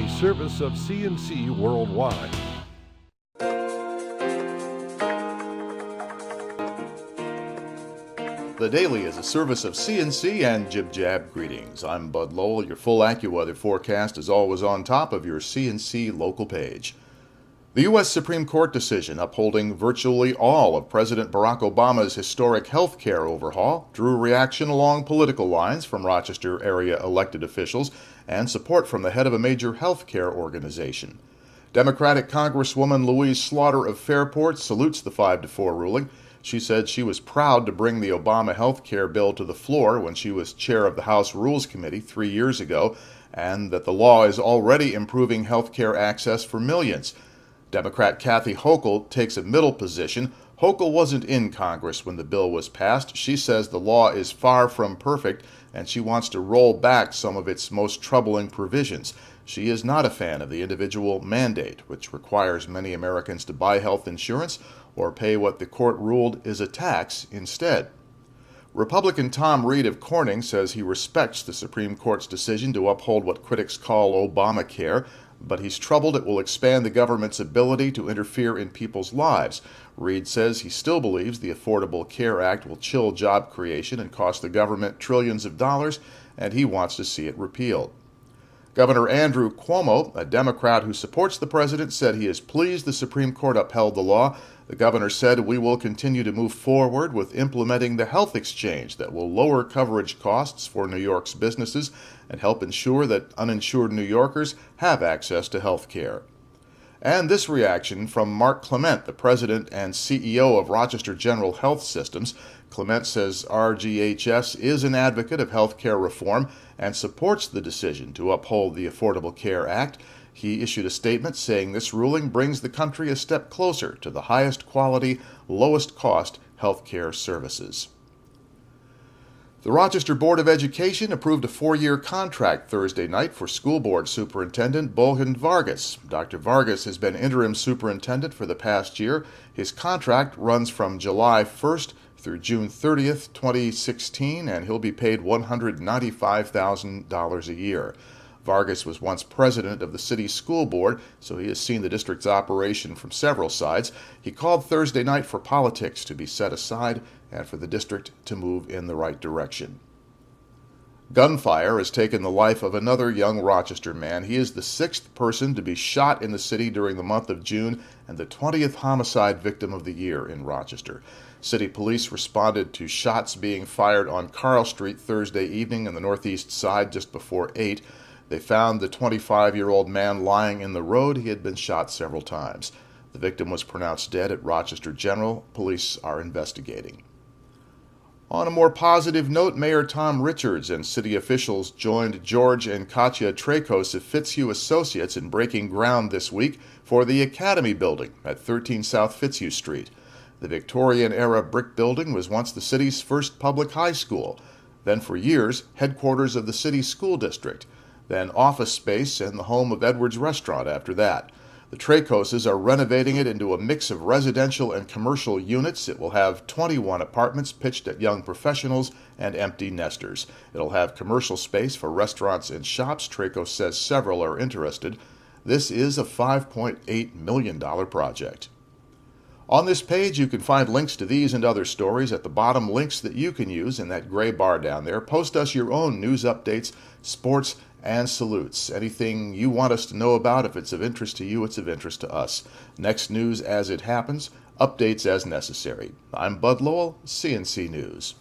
a service of CNC Worldwide. The Daily is a service of CNC and Jib Jab greetings. I'm Bud Lowell. Your full AccuWeather forecast is always on top of your CNC local page. The U.S. Supreme Court decision upholding virtually all of President Barack Obama's historic health care overhaul drew reaction along political lines from Rochester area elected officials and support from the head of a major health care organization. Democratic Congresswoman Louise Slaughter of Fairport salutes the 5-4 ruling. She said she was proud to bring the Obama health care bill to the floor when she was chair of the House Rules Committee 3 years ago, and that the law is already improving health care access for millions. Democrat Kathy Hochul takes a middle position. Hochul wasn't in Congress when the bill was passed. She says the law is far from perfect, and she wants to roll back some of its most troubling provisions. She is not a fan of the individual mandate, which requires many Americans to buy health insurance or pay what the court ruled is a tax instead. Republican Tom Reed of Corning says he respects the Supreme Court's decision to uphold what critics call Obamacare, but he's troubled it will expand the government's ability to interfere in people's lives. Reed says he still believes the Affordable Care Act will chill job creation and cost the government trillions of dollars, and he wants to see it repealed. Governor Andrew Cuomo, a Democrat who supports the president, said he is pleased the Supreme Court upheld the law. The governor said, "We will continue to move forward with implementing the health exchange that will lower coverage costs for New York's businesses and help ensure that uninsured New Yorkers have access to health care." And this reaction from Mark Clement, the president and CEO of Rochester General Health Systems. Clement says RGHS is an advocate of health care reform and supports the decision to uphold the Affordable Care Act. He issued a statement saying this ruling brings the country a step closer to the highest quality, lowest cost health care services. The Rochester Board of Education approved a 4-year contract Thursday night for School Board Superintendent Bolhan Vargas. Dr. Vargas has been interim superintendent for the past year. His contract runs from July 1st through June 30th, 2016, and he'll be paid $195,000 a year. Vargas was once president of the city school board, so he has seen the district's operation from several sides. He called Thursday night for politics to be set aside and for the district to move in the right direction. Gunfire has taken the life of another young Rochester man. He is the 6th person to be shot in the city during the month of June and the 20th homicide victim of the year in Rochester. City police responded to shots being fired on Carl Street Thursday evening on the northeast side just before 8. They found the 25-year-old man lying in the road. He had been shot several times. The victim was pronounced dead at Rochester General. Police are investigating. On a more positive note, Mayor Tom Richards and city officials joined George and Katya Trakos of Fitzhugh Associates in breaking ground this week for the Academy Building at 13 South Fitzhugh Street. The Victorian-era brick building was once the city's first public high school, then for years headquarters of the city school district, then office space and the home of Edwards Restaurant after that. The Trakoses are renovating it into a mix of residential and commercial units. It will have 21 apartments pitched at young professionals and empty nesters. It'll have commercial space for restaurants and shops. Trakos says several are interested. This is a $5.8 million project. On this page, you can find links to these and other stories. At the bottom, links that you can use in that gray bar down there. Post us your own news updates, sports, and salutes. Anything you want us to know about, if it's of interest to you, it's of interest to us. Next news as it happens, updates as necessary. I'm Bud Lowell, CNC News.